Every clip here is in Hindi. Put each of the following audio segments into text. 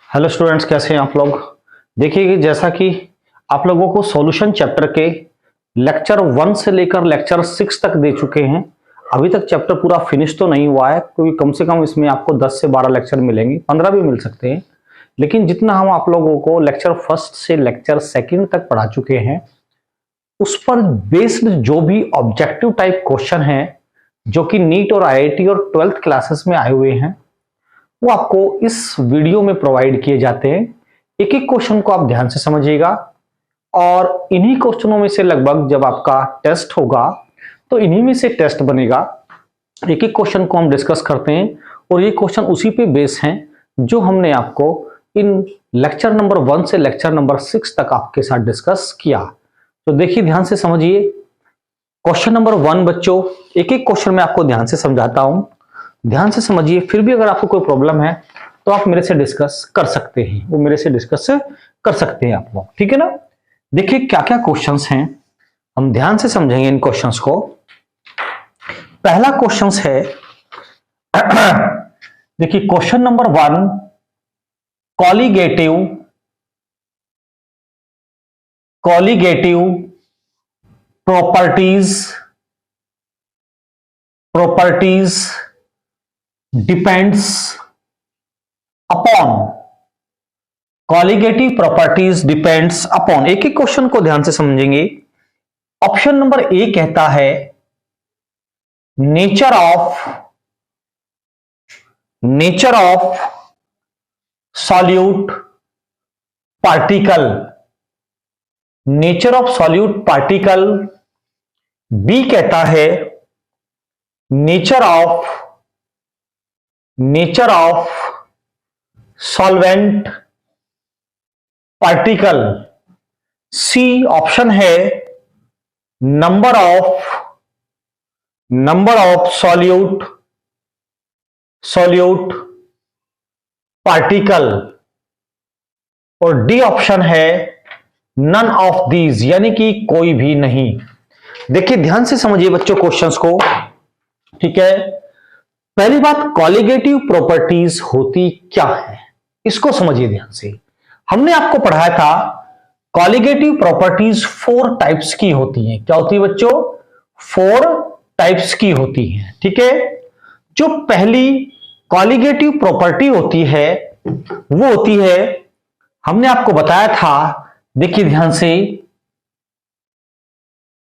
हेलो स्टूडेंट्स, कैसे हैं आप लोग। देखिए कि जैसा कि आप लोगों को सॉल्यूशन चैप्टर के लेक्चर 1 से लेकर लेक्चर 6 तक दे चुके हैं। अभी तक चैप्टर पूरा फिनिश तो नहीं हुआ है, क्योंकि कम से कम इसमें आपको 10 से 12 लेक्चर मिलेंगे, 15 भी मिल सकते हैं। लेकिन जितना हम आप लोगों को लेक्चर 1 से लेक्चर 2 तक पढ़ा चुके हैं, उस पर बेस्ड जो भी ऑब्जेक्टिव टाइप क्वेश्चन है जो कि नीट और आईआईटी और 12th क्लासेस में आए हुए हैं, वो आपको इस वीडियो में प्रोवाइड किए जाते हैं। एक एक क्वेश्चन को आप ध्यान से समझिएगा और इन्हीं क्वेश्चनों में से लगभग जब आपका टेस्ट होगा तो इन्हीं में से टेस्ट बनेगा। एक एक क्वेश्चन को हम डिस्कस करते हैं और ये क्वेश्चन उसी पे बेस हैं जो हमने आपको इन लेक्चर नंबर 1 से लेक्चर नंबर 6 तक आपके साथ डिस्कस किया। तो देखिए, ध्यान से समझिए। क्वेश्चन नंबर 1 बच्चों, एक एक क्वेश्चन मैं आपको ध्यान से समझाता हूं, ध्यान से समझिए। फिर भी अगर आपको कोई प्रॉब्लम है तो आप मेरे से डिस्कस कर सकते हैं, वो मेरे से डिस्कस कर सकते हैं आप लोग, ठीक है ना। देखिए क्या क्या क्वेश्चंस हैं, हम ध्यान से समझेंगे इन क्वेश्चंस को। पहला क्वेश्चंस है देखिए question number 1, colligative properties depends upon. Colligative properties depends upon. एक एक क्वेश्चन को ध्यान से समझेंगे। ऑप्शन नंबर ए कहता है nature of solute particle. Nature of solute particle. B कहता है nature of solvent particle. C option है नंबर ऑफ सॉल्यूट पार्टिकल। और डी ऑप्शन है नन ऑफ दीज, यानी कि कोई भी नहीं। देखिए ध्यान से समझिए बच्चों क्वेश्चंस को, ठीक है। पहली बात, कॉलीगेटिव प्रॉपर्टीज होती क्या है, इसको समझिए ध्यान से। हमने आपको पढ़ाया था कॉलीगेटिव प्रॉपर्टीज 4 टाइप्स की होती हैं। क्या होती है बच्चों? 4 टाइप्स की होती हैं, ठीक है। जो पहली कॉलीगेटिव प्रॉपर्टी होती है वो होती है, हमने आपको बताया था, देखिए ध्यान से,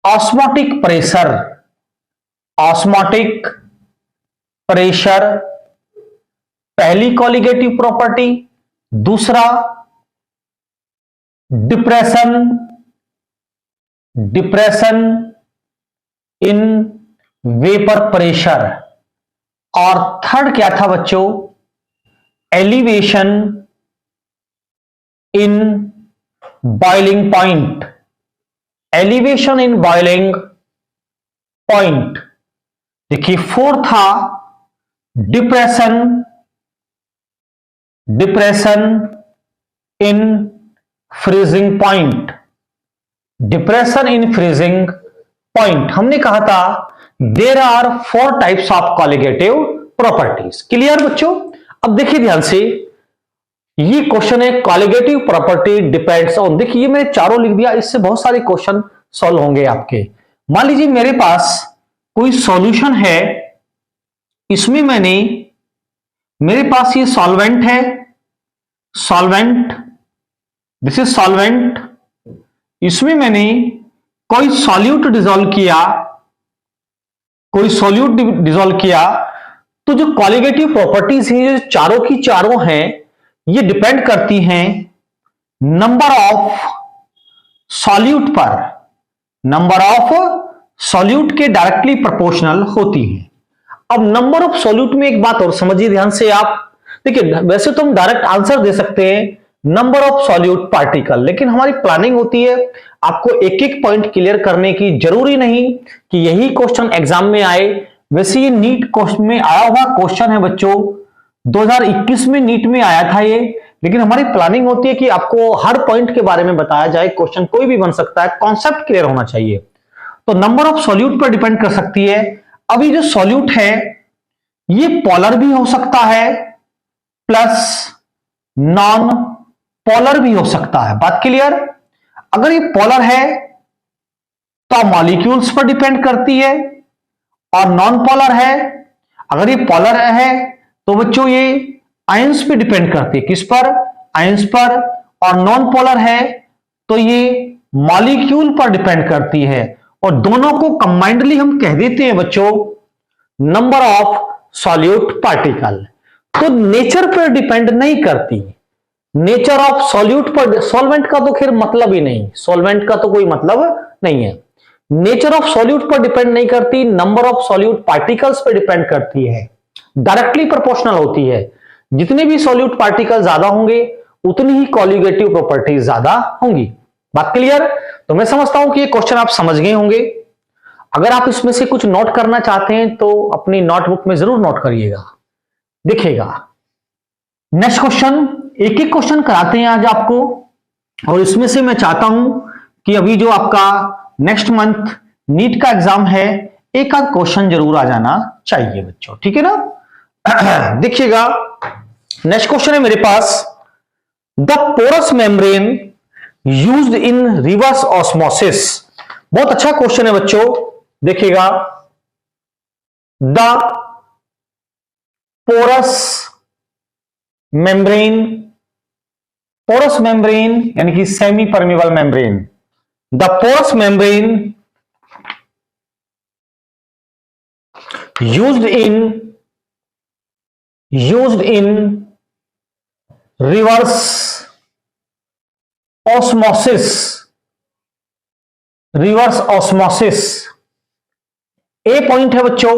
ऑस्मोटिक प्रेशर पहली कॉलीगेटिव प्रॉपर्टी। दूसरा डिप्रेशन इन वेपर प्रेशर। और थर्ड क्या था बच्चों? Elevation in boiling point. Elevation in boiling point. देखिए 4 था depression in freezing point. Depression in freezing point. हमने कहा था there are 4 types of colligative properties. Clear बच्चों? अब देखिए ध्यान से, ये क्वेश्चन है कॉलीगेटिव प्रॉपर्टी डिपेंड्स ऑन। देखिए मैंने चारों लिख दिया, इससे बहुत सारे क्वेश्चन सॉल्व होंगे आपके। मान लीजिए मेरे पास कोई सॉल्यूशन है, इसमें मेरे पास ये सॉल्वेंट है, दिस इज सॉल्वेंट। इसमें मैंने कोई सॉल्यूट डिसॉल्व किया, तो जो कॉलीगेटिव प्रॉपर्टीज हैं, जो चारों की चारों हैं, ये डिपेंड करती हैं नंबर ऑफ सॉल्यूट पर। नंबर ऑफ सॉल्यूट के डायरेक्टली प्रोपोर्शनल होती हैं। अब नंबर ऑफ सॉल्यूट में एक बात और समझिए ध्यान से आप। देखिए वैसे तो हम डायरेक्ट आंसर दे सकते हैं नंबर ऑफ सॉल्यूट पार्टिकल, लेकिन हमारी प्लानिंग होती है आपको एक एक पॉइंट क्लियर करने की। जरूरी नहीं कि यही क्वेश्चन एग्जाम में आए। वैसे ये नीट क्वेश्चन में आया हुआ क्वेश्चन है बच्चों, 2021 में नीट में आया था ये। लेकिन हमारी प्लानिंग होती है कि आपको हर पॉइंट के बारे में बताया जाए। क्वेश्चन कोई भी बन सकता है, कॉन्सेप्ट क्लियर होना चाहिए। तो नंबर ऑफ सॉल्यूट पर डिपेंड कर सकती है। अभी जो सॉल्यूट है ये पोलर भी हो सकता है प्लस नॉन पोलर भी हो सकता है। बात क्लियर? अगर ये पोलर है तो मॉलिक्यूल्स पर डिपेंड करती है, और नॉन पोलर है, अगर ये पोलर है तो बच्चों ये आयंस पे डिपेंड करती है। किस पर? आयंस पर। और नॉन पोलर है तो ये मॉलिक्यूल पर डिपेंड करती है। और दोनों को कंबाइंडली हम कह देते हैं बच्चों नंबर ऑफ सॉल्यूट पार्टिकल। तो नेचर पर डिपेंड नहीं करती। नेचर ऑफ सॉल्यूट पर, सॉल्वेंट का तो खैर मतलब ही नहीं, सॉल्वेंट का तो कोई मतलब नहीं है। नेचर ऑफ सॉल्यूट पर डिपेंड नहीं करती, नंबर ऑफ सॉल्यूट पार्टिकल्स पर डिपेंड करती है। डायरेक्टली प्रोपोर्शनल होती है। जितने भी सॉल्यूट पार्टिकल ज्यादा होंगे उतनी ही कॉलिगेटिव प्रॉपर्टीज ज्यादा होंगी। बात क्लियर? तो मैं समझता हूं कि ये क्वेश्चन आप समझ गए होंगे। अगर आप इसमें से कुछ नोट करना चाहते हैं तो अपनी नोटबुक में जरूर नोट करिएगा, दिखेगा। नेक्स्ट क्वेश्चन, एक एक क्वेश्चन कराते हैं आज आपको, और इसमें से मैं चाहता हूं कि अभी जो आपका नेक्स्ट मंथ नीट का एग्जाम है, एक आध क्वेश्चन जरूर आ जाना चाहिए बच्चों, ठीक है ना। देखिएगा नेक्स्ट क्वेश्चन है मेरे पास, the porous membrane used in reverse osmosis. बहुत अच्छा क्वेश्चन है बच्चों, देखिएगा। The porous membrane, porous membrane यानी कि semi permeable membrane, the porous membrane used in reverse osmosis, reverse osmosis. A point है बच्चों,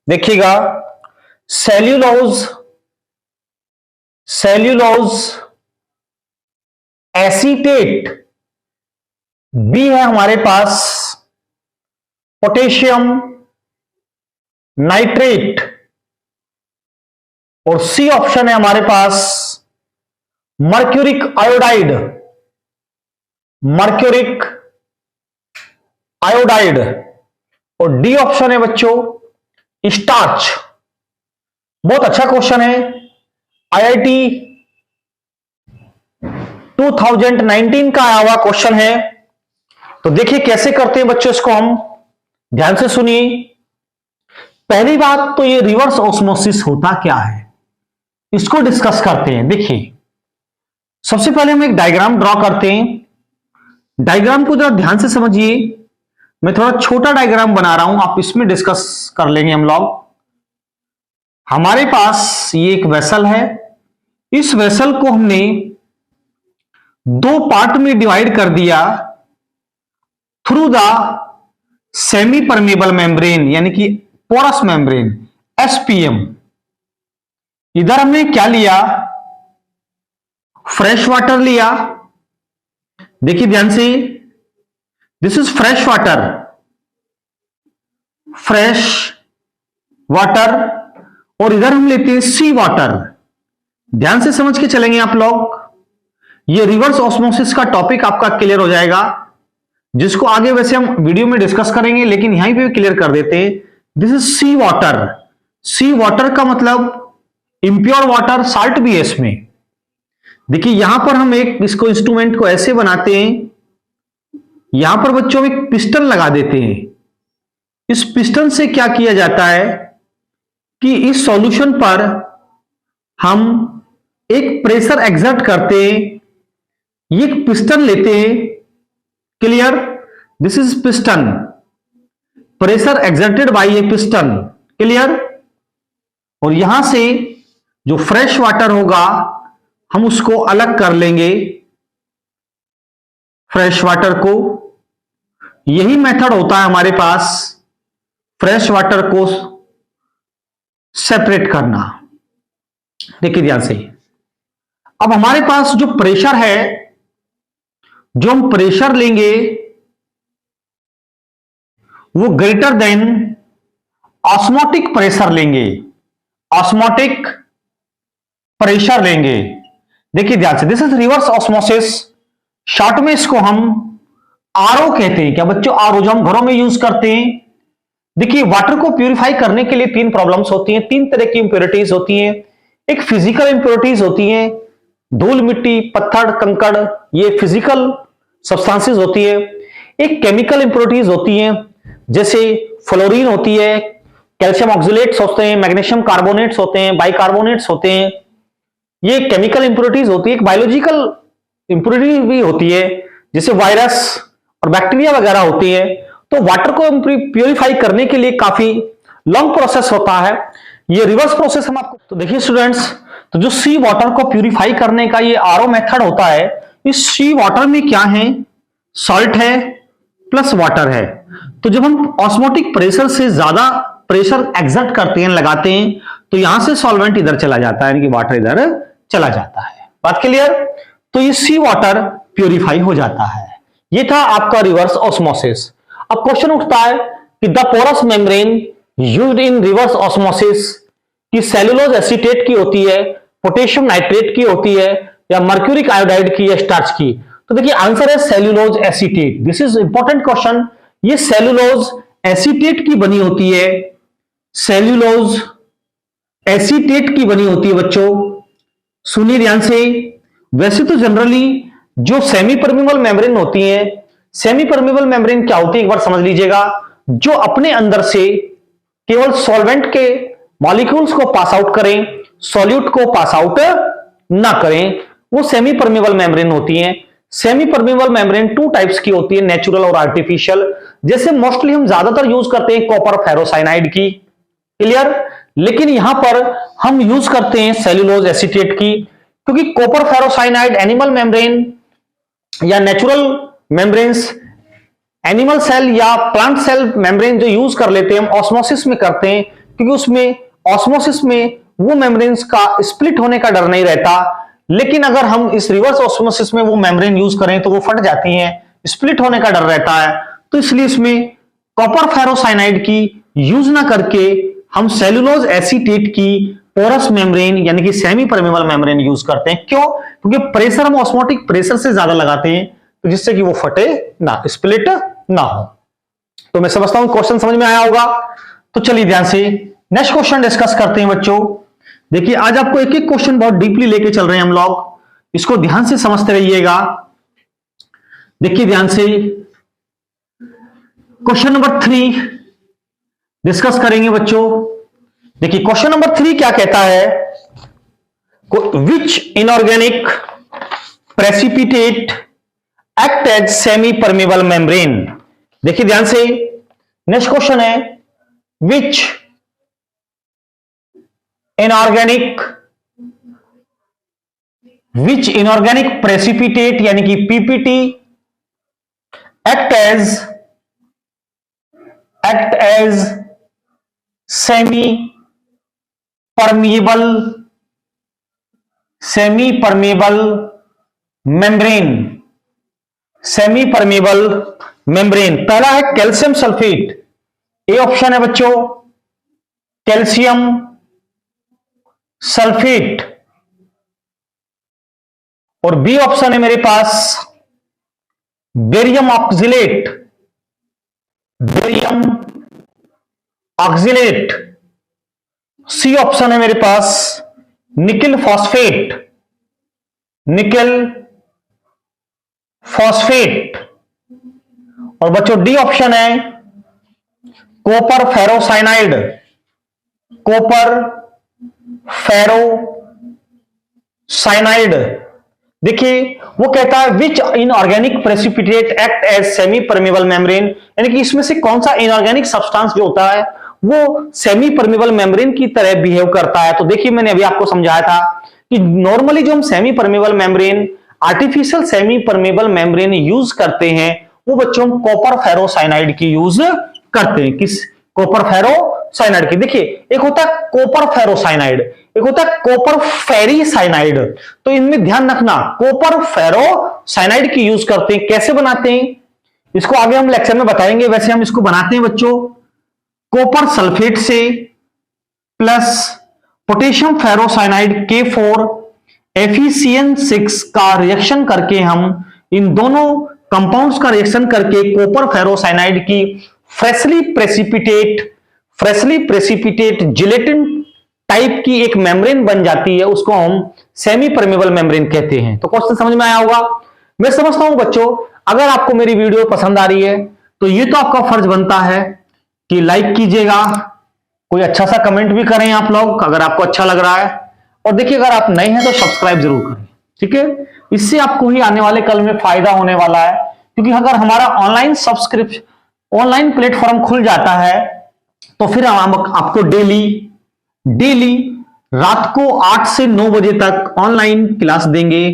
देखिएगा, सेल्यूलोज एसीटेट। बी है हमारे पास पोटेशियम नाइट्रेट, और सी ऑप्शन है हमारे पास मर्क्यूरिक आयोडाइड, मर्क्यूरिक आयोडाइड, और डी ऑप्शन है बच्चों स्टार्च। बहुत अच्छा क्वेश्चन है, आईआईटी 2019 का आया हुआ क्वेश्चन है। तो देखिए कैसे करते हैं बच्चों इसको, हम ध्यान से सुनिए। पहली बात तो ये रिवर्स ऑस्मोसिस होता क्या है, इसको डिस्कस करते हैं। देखिए सबसे पहले हम एक डायग्राम ड्रॉ करते हैं। डायग्राम को जरा ध्यान से समझिए, मैं थोड़ा छोटा डायग्राम बना रहा हूं, आप इसमें डिस्कस कर लेंगे हम लोग। हमारे पास ये एक वेसल है, इस वेसल को हमने दो पार्ट में डिवाइड कर दिया through the semi permeable membrane यानी कि पोरस मेम्ब्रेन, एसपीएम। इधर हमने क्या लिया, फ्रेश वाटर लिया। देखिए ध्यान से, this is fresh water, fresh water, और इधर हम लेते हैं सी वाटर। ध्यान से समझ के चलेंगे आप लोग, ये रिवर्स ऑस्मोसिस का टॉपिक आपका क्लियर हो जाएगा, जिसको आगे वैसे हम वीडियो में डिस्कस करेंगे, लेकिन यहीं पे क्लियर कर देते हैं। This is sea water. Sea water का मतलब इंप्योर वाटर, साल्ट भी है इसमें। देखिए यहां पर हम एक इसको इंस्ट्रूमेंट को ऐसे बनाते हैं, यहां पर बच्चों एक पिस्टन लगा देते हैं। इस पिस्टन से क्या किया जाता है कि इस सॉल्यूशन पर हम एक प्रेशर एक्सर्ट करते हैं, ये एक पिस्टन लेते हैं, clear, this is piston, pressure exerted by A piston, clear. और यहां से जो फ्रेश वाटर होगा हम उसको अलग कर लेंगे, फ्रेश वाटर को। यही मेथड होता है हमारे पास फ्रेश वाटर को सेपरेट करना। देखिए ध्यान से, अब हमारे पास जो प्रेशर है, जो हम प्रेशर लेंगे वो ग्रेटर देन ऑस्मोटिक प्रेशर लेंगे, ऑस्मोटिक प्रेशर लेंगे। देखिए ध्यान से, this is reverse osmosis, short में इसको हम आरओ कहते हैं। क्या बच्चों, आरओ जो हम घरों में यूज करते हैं। देखिए वाटर को प्यूरिफाई करने के लिए तीन प्रॉब्लम्स होती हैं, तीन तरह की इंप्योरिटीज होती हैं। एक फिजिकल इंप्योरिटीज होती हैं, धूल मिट्टी पत्थर कंकड़ ये फिजिकल सब्सटेंसेस होती है। एक केमिकल इंप्योरिटीज होती हैं, जैसे फ्लोरीन होती है, कैल्शियम ऑक्सलेट्स होते हैं, मैग्नीशियम कार्बोनेट्स होते हैं, बाइकार्बोनेट्स होते हैं। ये केमिकल इंप्योरिटीज होती है। एक बायोलॉजिकल इंप्योरिटी भी होती है, जैसे वायरस और बैक्टीरिया वगैरह होती है। तो वाटर को प्यूरिफाई करने के लिए काफी लॉन्ग प्रोसेस होता है। ये रिवर्स प्रोसेस हम आपको, तो देखिए स्टूडेंट्स, तो जो सी वाटर को प्यूरिफाई करने का ये आरओ मेथड होता है, इस सी वाटर में क्या है, सॉल्ट है प्लस वाटर है। तो जब हम ऑस्मोटिक प्रेशर से ज्यादा प्रेशर एक्सर्ट करते हैं, लगाते हैं, तो यहां से सॉल्वेंट इधर चला जाता है, यानी कि वाटर इधर चला जाता है। बात क्लियर? तो ये सी वाटर प्यूरिफाई हो जाता है। ये था आपका रिवर्स ऑस्मोसिस। अब क्वेश्चन उठता है कि the porous membrane used in reverse osmosis की सेलुलोज एसीटेट की होती है, पोटेशियम नाइट्रेट की होती है, या मर्क्यूरिक आयोडाइड की, या स्टार्च की? तो देखिए आंसर है cellulose acetate. This is important question. ये सेलुलोज एसीटेट की बनी होती है, सेल्यूलोज एसीटेट की बनी होती है बच्चों। सुनिए ध्यान से। वैसे तो जनरली जो सेमी परमेबल मेम्ब्रेन होती है, सेमी परमेबल मेम्ब्रेन क्या होती है एक बार समझ लीजिएगा, जो अपने अंदर से केवल सॉल्वेंट के मॉलिक्यूल्स को पास आउट करें, सॉल्यूट को पास आउट ना करें, वो सेमी परमेबल मेम्ब्रेन होती है। Semi permeable membrane two types की होती है, नेचुरल और आर्टिफिशियल। जैसे मोस्टली हम ज्यादातर यूज करते हैं कॉपर फेरोसाइनाइड की, क्लियर, लेकिन यहां पर हम यूज करते हैं सेल्यूलोज एसीटेट की, क्योंकि कॉपर फेरोसाइनाइड एनिमल मेम्ब्रेन या नेचुरल मेम्ब्रेन्स, एनिमल सेल या प्लांट सेल मेम्ब्रेन जो यूज कर लेते हैं हम ऑस्मोसिस में करते हैं, क्योंकि उसमें ऑस्मोसिस में वो मेम्ब्रेन्स का स्प्लिट होने का डर नहीं रहता। लेकिन अगर हम इस रिवर्स ऑस्मोसिस में वो मेम्ब्रेन यूज करें तो वो फट जाती हैं, स्प्लिट होने का डर रहता है। तो इसलिए इसमें कॉपर फेरोसाइनाइड की यूज ना करके हम सेल्यूलोज एसीटेट की पोरस मेम्ब्रेन यानी कि सेमी परमेबल मेम्ब्रेन यूज करते हैं। क्यों? क्योंकि प्रेशर हम ऑस्मोटिक प्रेशर से ज्यादा लगाते हैं, तो जिससे कि वो फटे ना, स्प्लिट ना हो। तो मैं समझता हूं क्वेश्चन समझ में आया होगा। तो चलिए ध्यान से नेक्स्ट क्वेश्चन डिस्कस करते हैं बच्चों। देखिए आज आपको एक एक क्वेश्चन बहुत डीपली लेके चल रहे हैं हम लोग, इसको ध्यान से समझते रहिएगा। देखिए ध्यान से क्वेश्चन नंबर 3 डिस्कस करेंगे बच्चों। देखिए क्वेश्चन नंबर 3 क्या कहता है, which inorganic precipitate act as semi permeable membrane. देखिए ध्यान से, नेक्स्ट क्वेश्चन है विच इनऑर्गेनिक प्रेसिपिटेट यानी कि PPT act as semi permeable membrane. पहला है कैल्शियम सल्फेट, ए ऑप्शन है बच्चों कैल्शियम सल्फेट, और बी ऑप्शन है मेरे पास बेरियम ऑक्सिलेट, सी ऑप्शन है मेरे पास निकेल फॉस्फेट, और बच्चों डी ऑप्शन है कॉपर फेरोसाइनाइड। देखिए वो कहता है which inorganic precipitate act as semi permeable membrane, यानी कि इसमें से कौन सा इनऑर्गेनिक सब्सटेंस जो होता है वो सेमी परमेबल मेम्ब्रेन की तरह बिहेव करता है। तो देखिए मैंने अभी आपको समझाया था कि नॉर्मली जो हम semi permeable membrane, artificial semi permeable membrane use करते हैं, वो बच्चों हम कॉपर फेरोसाइनाइड की यूज करते हैं। किस? कॉपर फेरोसाइनाइड की। देखिए एक होता है कॉपर फेरोसाइनाइड, एक होता है कॉपर फेरीसाइनाइड। तो इनमें ध्यान रखना, कॉपर फेरोसाइनाइड की यूज करते हैं। कैसे बनाते हैं इसको आगे हम लेक्चर में बताएंगे। वैसे हम इसको बनाते हैं बच्चों कॉपर सल्फेट से plus potassium ferrocyanide K4 FeCN6 का रिएक्शन करके हम इन दोनों कंपाउंड्स का रिएक्शन करके कॉपर फेरोसाइनाइड की फ्रेशली प्रेसिपिटेट जिलेटिन टाइप की एक मेम्ब्रेन बन जाती है, उसको हम सेमी परमेबल मेम्ब्रेन कहते हैं। तो क्वेश्चन समझ में आया होगा। मैं समझता हूं बच्चों, अगर आपको मेरी वीडियो पसंद आ रही है तो ये तो आपका फर्ज बनता है कि लाइक कीजिएगा, कोई अच्छा सा कमेंट भी करें आप लोग अगर आपको अच्छा लग रहा है, और देखिए अगर आप नए हैं तो सब्सक्राइब जरूर करें, ठीक है। इससे आपको ही आने वाले कल में फायदा होने वाला है, क्योंकि अगर हमारा ऑनलाइन सब्सक्रिप्शन ऑनलाइन प्लेटफॉर्म खुल जाता है तो फिर हम आपको डेली रात को 8 से 9 बजे तक ऑनलाइन क्लास देंगे,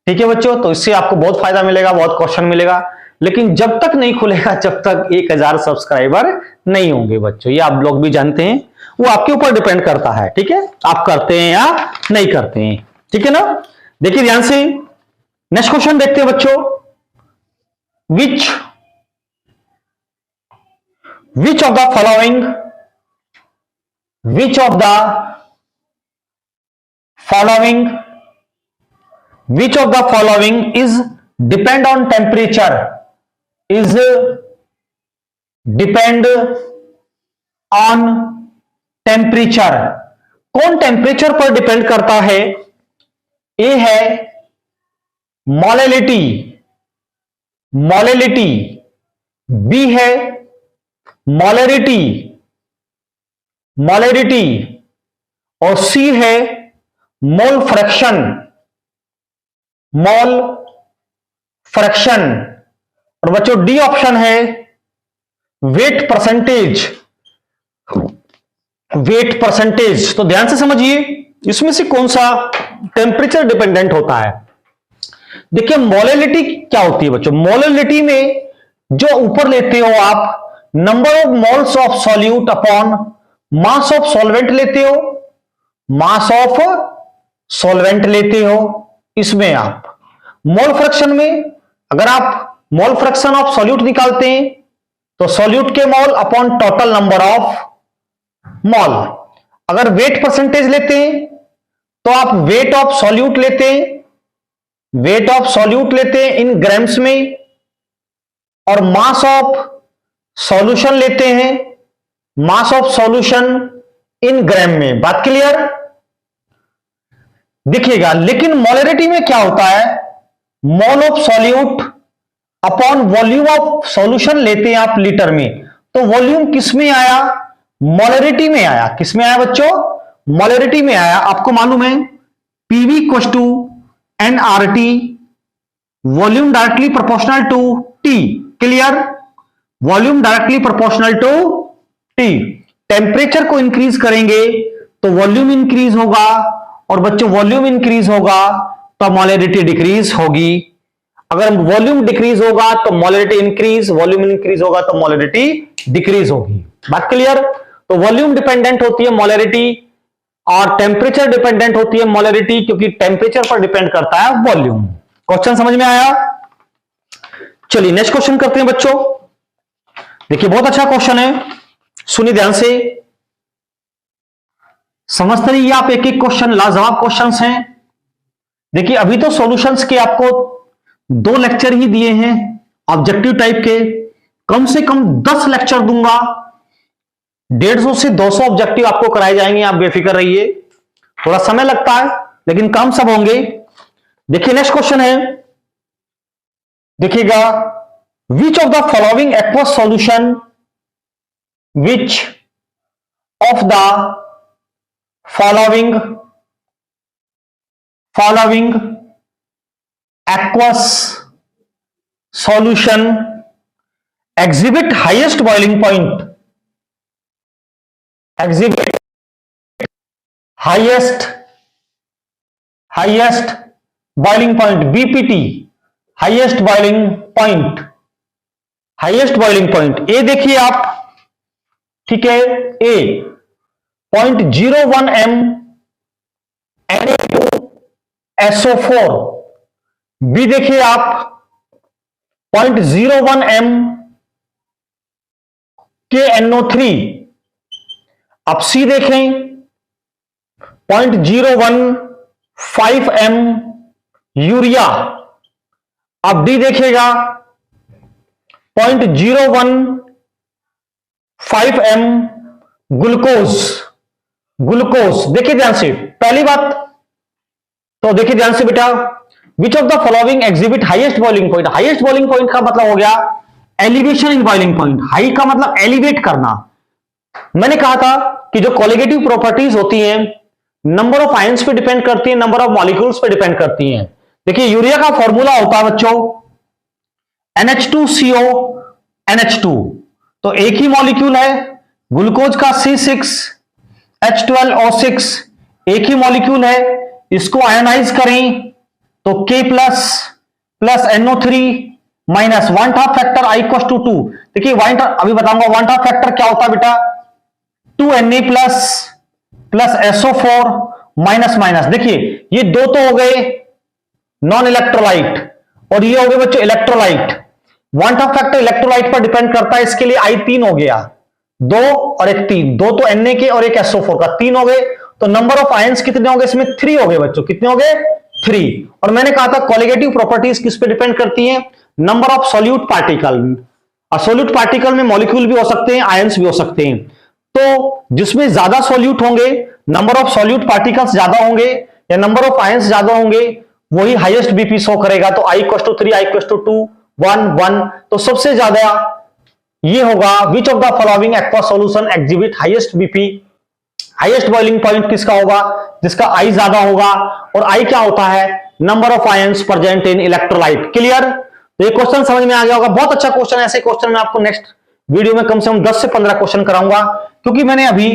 ठीक है बच्चों। तो इससे आपको बहुत फायदा मिलेगा, बहुत क्वेश्चन मिलेगा, लेकिन जब तक नहीं खुलेगा जब तक 1000 सब्सक्राइबर नहीं होंगे बच्चों, ये आप लोग भी जानते हैं, वो आपके ऊपर डिपेंड करता है, ठीक है, आप करते हैं या नहीं करते हैं, ठीक है ना। देखिए ध्यान से नेक्स्ट क्वेश्चन देखते हैं बच्चों। Which of the following which of the following is depend on temperature, is depend on temperature? कौन टेम्परेचर पर डिपेंड करता है? ए है मोलैलिटी, बी है मोलैरिटी, और सी है मोल फ्रैक्शन, और बच्चों डी ऑप्शन है वेट परसेंटेज। तो ध्यान से समझिए इसमें से कौन सा टेम्परेचर डिपेंडेंट होता है। देखिए मोलैलिटी क्या होती है बच्चों, मोलैलिटी में जो ऊपर लेते हो आप number of moles of solute upon mass of solvent लेते हो, इसमें आप मोल फ्रैक्शन में अगर आप मोल फ्रैक्शन ऑफ सॉल्यूट निकालते हैं तो सॉल्यूट के mole upon total number of mole. अगर वेट परसेंटेज लेते हैं तो आप वेट ऑफ सॉल्यूट लेते हैं इन ग्राम्स में, और मास ऑफ सॉल्यूशन लेते हैं, मास ऑफ सॉल्यूशन इन ग्राम में। बात क्लियर? देखिएगा लेकिन मोलैरिटी में क्या होता है, mole of solute upon volume of solution लेते हैं आप लीटर में, तो वॉल्यूम किस में आया, मोलैरिटी में आया। किस में आया बच्चों, मोलैरिटी में आया। आपको मालूम है PV equals to NRT, volume directly proportional to T. Clear? Volume directly proportional to T. Temperature को इंक्रीज करेंगे तो वॉल्यूम इंक्रीज होगा, और बच्चों वॉल्यूम इंक्रीज होगा तो मोलैरिटी डिक्रीज होगी। अगर वॉल्यूम डिक्रीज होगा तो मोलैरिटी इंक्रीज, वॉल्यूम इंक्रीज होगा तो मोलैरिटी डिक्रीज होगी। बात क्लियर? तो वॉल्यूम डिपेंडेंट होती है मोलैरिटी और टेम्परेचर डिपेंडेंट होती है मोलैरिटी, क्योंकि टेम्परेचर पर डिपेंड करता है वॉल्यूम। क्वेश्चन समझ में आया? चलिए नेक्स्ट क्वेश्चन करते हैं बच्चों। देखिए बहुत अच्छा क्वेश्चन है, सुनिए ध्यान से, समझते रहिए आप। एक एक क्वेश्चन लाजवाब क्वेश्चंस हैं। देखिए अभी तो सॉल्यूशंस के आपको 2 लेक्चर ही दिए हैं ऑब्जेक्टिव टाइप के, कम से कम 10 लेक्चर दूंगा, 150 से 200 ऑब्जेक्टिव आपको कराए जाएंगे, आप बेफिक्र रहिए। थोड़ा समय लगता है लेकिन काम सब होंगे। देखिए नेक्स्ट क्वेश्चन है, देखिएगा, which of the following aqueous solution, which of the following aqueous solution exhibit highest boiling point, BPT, highest boiling point। ए देखिए आप, ठीक है, ए 0.01 m NaSO4, बी देखिए आप 0.01 m KNO3, अब सी देखें 0.015 m यूरिया, अब डी देखिएगा 0.015 m ग्लूकोज। ग्लूकोज। देखिए ध्यान से, पहली बात तो देखिए ध्यान से बेटा, which of the following exhibit highest boiling point. Highest boiling point का मतलब हो गया elevation in boiling point. High का मतलब एलिवेट करना। मैंने कहा था कि जो कोलिगेटिव प्रॉपर्टीज होती हैं नंबर ऑफ आयंस पे डिपेंड करती है, नंबर ऑफ मॉलिक्यूल्स पे डिपेंड करती हैं। देखिए यूरिया का फॉर्मूला होता है बच्चों NH2CO NH2, तो एक ही मॉलिक्यूल है। ग्लूकोज का C6H12O6 एक ही मॉलिक्यूल है। इसको आयनाइज करें तो K plus NO3 minus 1/2 factor I = 2। देखिए अभी बताऊंगा 1/2 फैक्टर क्या होता है बेटा, 2Na plus SO4 minus minus. देखिए ये दो तो हो गए नॉन इलेक्ट्रोलाइट और ये हो गए बच्चों इलेक्ट्रोलाइट। 1/2 फैक्टर इलेक्ट्रोलाइट पर डिपेंड करता है, इसके लिए I 3 हो गया, 2 और 1 3, 2 तो Na के और 1 SO4 का, 3 हो गए। तो नंबर ऑफ आयंस कितने हो गए इसमें, 3 हो गए बच्चों। कितने हो गए, 3। और मैंने कहा था कोलिगेटिव प्रॉपर्टीज किस पे डिपेंड करती हैं, नंबर ऑफ सॉल्यूट पार्टिकल। और सॉल्यूट पार्टिकल में मॉलिक्यूल भी हो सकते हैं, आयंस भी हो सकते हैं। तो जिसमें ज्यादा सॉल्यूट होंगे, नंबर ऑफ सॉल्यूट पार्टिकल्स ज्यादा होंगे या नंबर ऑफ आयंस ज्यादा होंगे, वही हाईएस्ट बीपी शो करेगा। तो I = 3, I = 2, 1 1। तो सबसे ज्यादा ये होगा which of the following aqua solution exhibit highest BP. Highest boiling point किसका होगा, जिसका I ज्यादा होगा। और I क्या होता है, number of ions present in electrolyte. Clear. तो ये क्वेश्चन समझ में आ गया होगा, बहुत अच्छा क्वेश्चन है। ऐसे क्वेश्चन मैं आपको नेक्स्ट वीडियो में कम से कम 10 से 15 क्वेश्चन कराऊंगा, क्योंकि मैंने अभी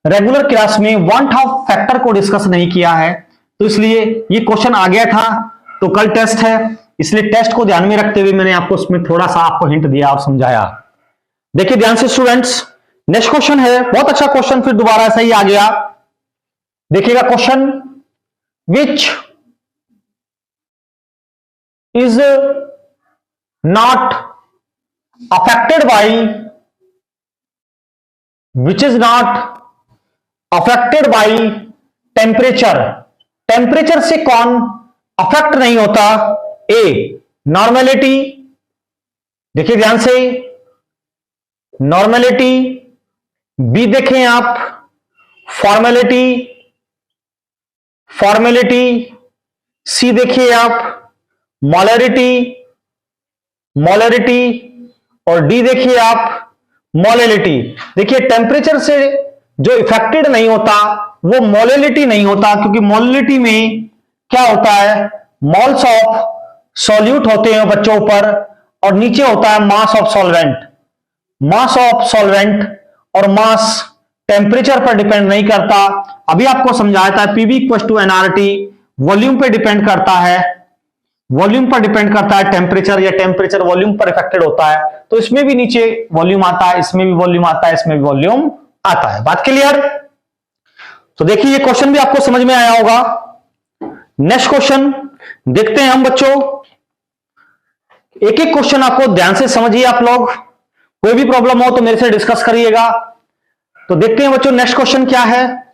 रेगुलर क्लास में 1/2 फैक्टर को डिस्कस नहीं किया है, तो इसलिए ये क्वेश्चन आ गया था। तो कल टेस्ट है, इसलिए टेस्ट को ध्यान में रखते हुए मैंने आपको उसमें थोड़ा सा आपको हिंट दिया और समझाया। देखिए ध्यान से स्टूडेंट्स, नेक्स्ट क्वेश्चन है, बहुत अच्छा क्वेश्चन, फिर दोबारा ऐसा ही आ गया। देखिएगा question, which is not affected by, which is not affected by temperature. Temperature से कौन अफेक्ट नहीं होता, ए नॉर्मेलिटी। देखिए ध्यान से, नॉर्मेलिटी। बी देखें आप, फॉर्मेलिटी, फॉर्मेलिटी। सी देखिए आप, मोलरिटी, मोलरिटी। और डी देखिए आप, मोलेलिटी। देखिए टेम्परेचर से जो इफेक्टेड नहीं होता वो मोलेलिटी नहीं होता, क्योंकि मोलेलिटी में क्या होता है, मोल्स ऑफ सॉल्यूट होते हैं बच्चों पर, और नीचे होता है mass of solvent. Mass of solvent और मास टेम्परेचर पर डिपेंड नहीं करता। अभी आपको समझाया था PV = nRT, वॉल्यूम पे डिपेंड करता है, वॉल्यूम पर डिपेंड करता है टेम्परेचर, या टेम्परेचर वॉल्यूम पर इफेक्टेड होता है। तो इसमें भी नीचे वॉल्यूम आता है, इसमें भी वॉल्यूम आता है, इसमें भी वॉल्यूम आता है। बात क्लियर। तो देखिए ये क्वेश्चन भी आपको समझ में आया होगा। नेक्स्ट क्वेश्चन देखते हैं हम बच्चों, एक एक क्वेश्चन आपको ध्यान से समझिए आप लोग, कोई भी प्रॉब्लम हो तो मेरे से डिस्कस करिएगा। तो देखते हैं बच्चों नेक्स्ट क्वेश्चन क्या है।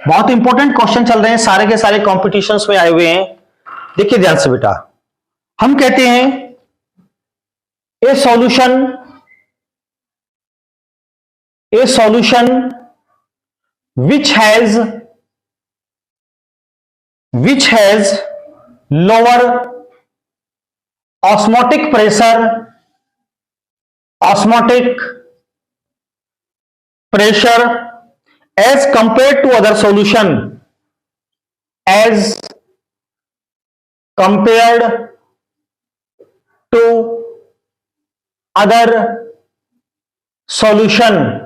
बहुत इंपॉर्टेंट क्वेश्चन चल रहे हैं, सारे के सारे कॉम्पिटिशन्स में आए हुए हैं। देखिए ध्यान से बेटा, हम कहते हैं ए solution which has lower osmotic pressure as compared to other solution, as compared to other solution।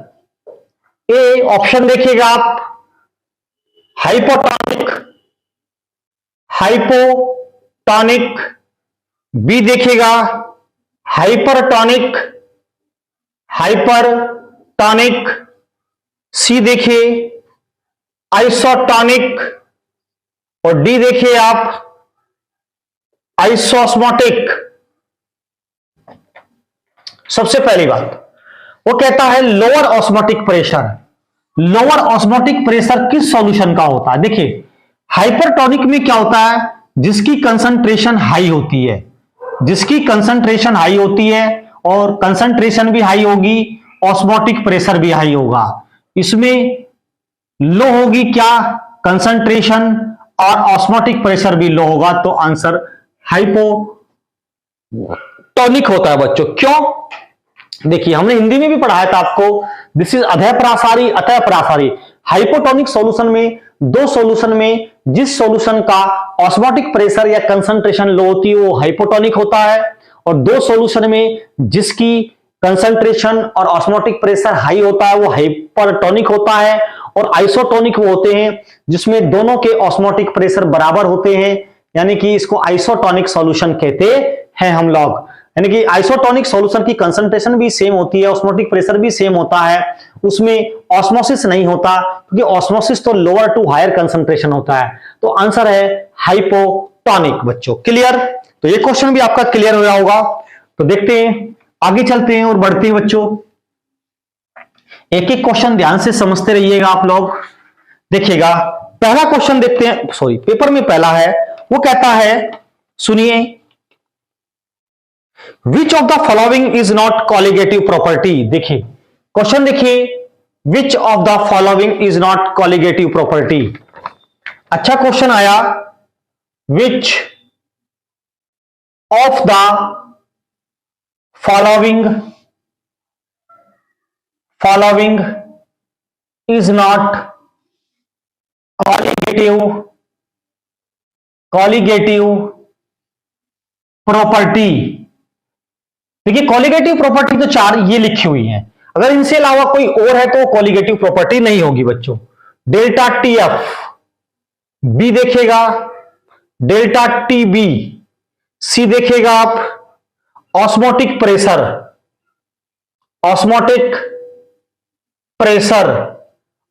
A option देखिएगा आप, हाइपोटॉनिक। बी देखिएगा हाइपरटॉनिक। सी देखिए आइसोटॉनिक। और डी देखिए आप आइसोस्मोटिक। सबसे पहली बात वो कहता है lower osmotic pressure. Lower osmotic pressure किस सॉल्यूशन का होता है। देखिए हाइपरटॉनिक में क्या होता है, जिसकी कंसंट्रेशन हाई होती है, जिसकी कंसंट्रेशन हाई होती है और कंसंट्रेशन भी हाई होगी, ऑस्मोटिक प्रेशर भी हाई होगा। इसमें लो होगी क्या, कंसंट्रेशन, और ऑस्मोटिक प्रेशर भी लो होगा, तो आंसर हाइपोटोनिक होता है बच्चों। क्यों? देखिए हमने हिंदी में भी पढ़ाया था आपको, दिस इज अधः प्रासारी अतः प्रासारी। हाइपोटोनिक सॉल्यूशन में, दो सॉल्यूशन में जिस सॉल्यूशन का ऑस्मोटिक प्रेशर या कंसंट्रेशन लो होती है वो हाइपोटोनिक होता है, और दो सॉल्यूशन में जिसकी कंसंट्रेशन और ऑस्मोटिक प्रेशर हाई होता है वो हाइपरटोनिक होता है, और आइसोटोनिक वो होते हैं जिसमें दोनों के ऑस्मोटिक प्रेशर बराबर होते हैं, यानी कि इसको आइसोटोनिक सॉल्यूशन कहते हैं हम लोग। यानी कि आइसोटोनिक सॉल्यूशन की कंसंट्रेशन भी सेम होती है, ऑस्मोटिक प्रेशर भी सेम होता है, उसमें ऑस्मोसिस नहीं होता, क्योंकि ऑस्मोसिस तो लोअर टू हायर कंसंट्रेशन होता है। तो आंसर है हाइपोटोनिक बच्चों। क्लियर? तो ये क्वेश्चन भी आपका क्लियर हो गया होगा। तो देखते हैं, आगे चलते हैं और बढ़ते हैं बच्चों। एक एक क्वेश्चन ध्यान से समझते रहिएगा आप लोग। देखिएगा पहला क्वेश्चन देखते हैं, सॉरी पेपर में पहला है, वो कहता है, सुनिए, which of the following is not colligative property. देखिए क्वेश्चन देखिए, which of the following is not colligative property. अच्छा क्वेश्चन आया, which of the following is not colligative property। देखिए कॉलिगेटिव प्रॉपर्टी तो चार ये लिखी हुई है, अगर इनसे अलावा कोई और है तो कॉलिगेटिव प्रॉपर्टी नहीं होगी बच्चों। डेल्टा टी एफ, बी देखेगा डेल्टा टी बी, सी देखेगा आप ऑस्मोटिक प्रेशर,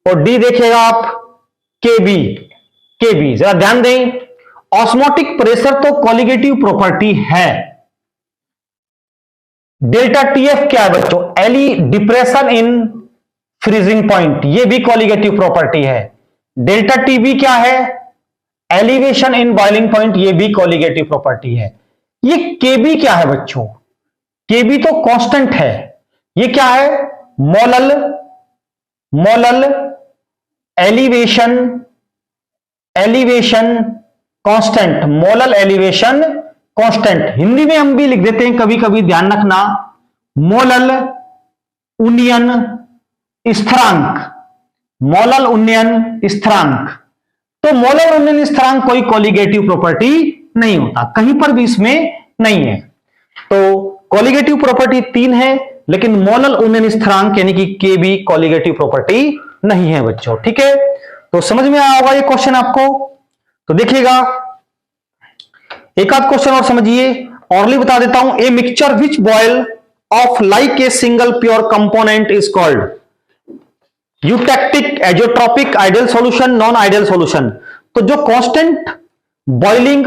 और डी देखेगा आप केबी। जरा ध्यान दें, ऑस्मोटिक प्रेशर तो कॉलिगेटिव प्रॉपर्टी है। डेल्टा टीएफ क्या है बच्चों? एली डिप्रेशन इन फ्रीजिंग पॉइंट, ये भी कॉलिगेटिव प्रॉपर्टी है। डेल्टा टीबी क्या है? एलिवेशन इन बॉइलिंग पॉइंट, ये भी कॉलिगेटिव प्रॉपर्टी है। ये केबी क्या है बच्चों? केबी तो कांस्टेंट है। ये क्या है? Molal elevation constant, molal elevation constant. Hindi में हम भी लिख देते हैं कभी कभी, ध्यान रखना, मोलल उन्नयन स्थिरांक, मोलल उन्नयन स्थिरांक। तो मोलल उन्नयन स्थिरांक कोई कॉलिगेटिव प्रॉपर्टी नहीं होता, कहीं पर भी इसमें नहीं है। तो कॉलिगेटिव प्रॉपर्टी तीन है, लेकिन मोलल उन्नयन स्थिरांक यानी कि के भी कॉलिगेटिव प्रॉपर्टी नहीं है बच्चों। ठीक है, तो समझ में आया होगा ये क्वेश्चन आपको। तो देखिएगा एक आध क्वेश्चन और समझिए, ऑरली बता देता हूं। A mixture which boil off like a single pure component is called eutectic, azeotropic, ideal solution, non ideal solution. तो जो कांस्टेंट बॉइलिंग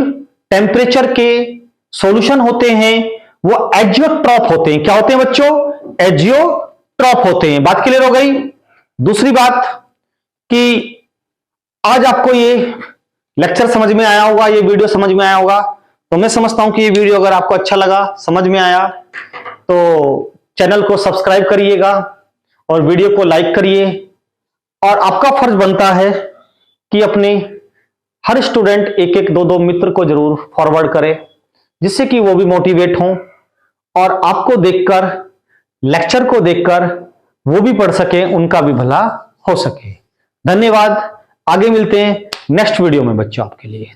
टेम्परेचर के सॉल्यूशन होते हैं वो एजियोट्रॉप होते हैं। क्या होते हैं बच्चों? एजियोट्रॉप होते हैं। बात क्लियर हो गई। दूसरी बात कि आज आपको ये लेक्चर समझ में आया होगा, ये वीडियो समझ में आया होगा। तो मैं समझता हूं कि ये वीडियो अगर आपको अच्छा लगा, समझ में आया, तो चैनल को सब्सक्राइब करिएगा और वीडियो को लाइक करिए। और आपका फर्ज बनता है कि अपने हर स्टूडेंट एक एक दो मित्र को जरूर फॉरवर्ड करे, जिससे कि वो भी मोटिवेट हों और आपको देखकर, लेक्चर को देखकर वो भी पढ़ सके, उनका भी भला हो सके। धन्यवाद। आगे मिलते हैं नेक्स्ट वीडियो में बच्चों आपके लिए।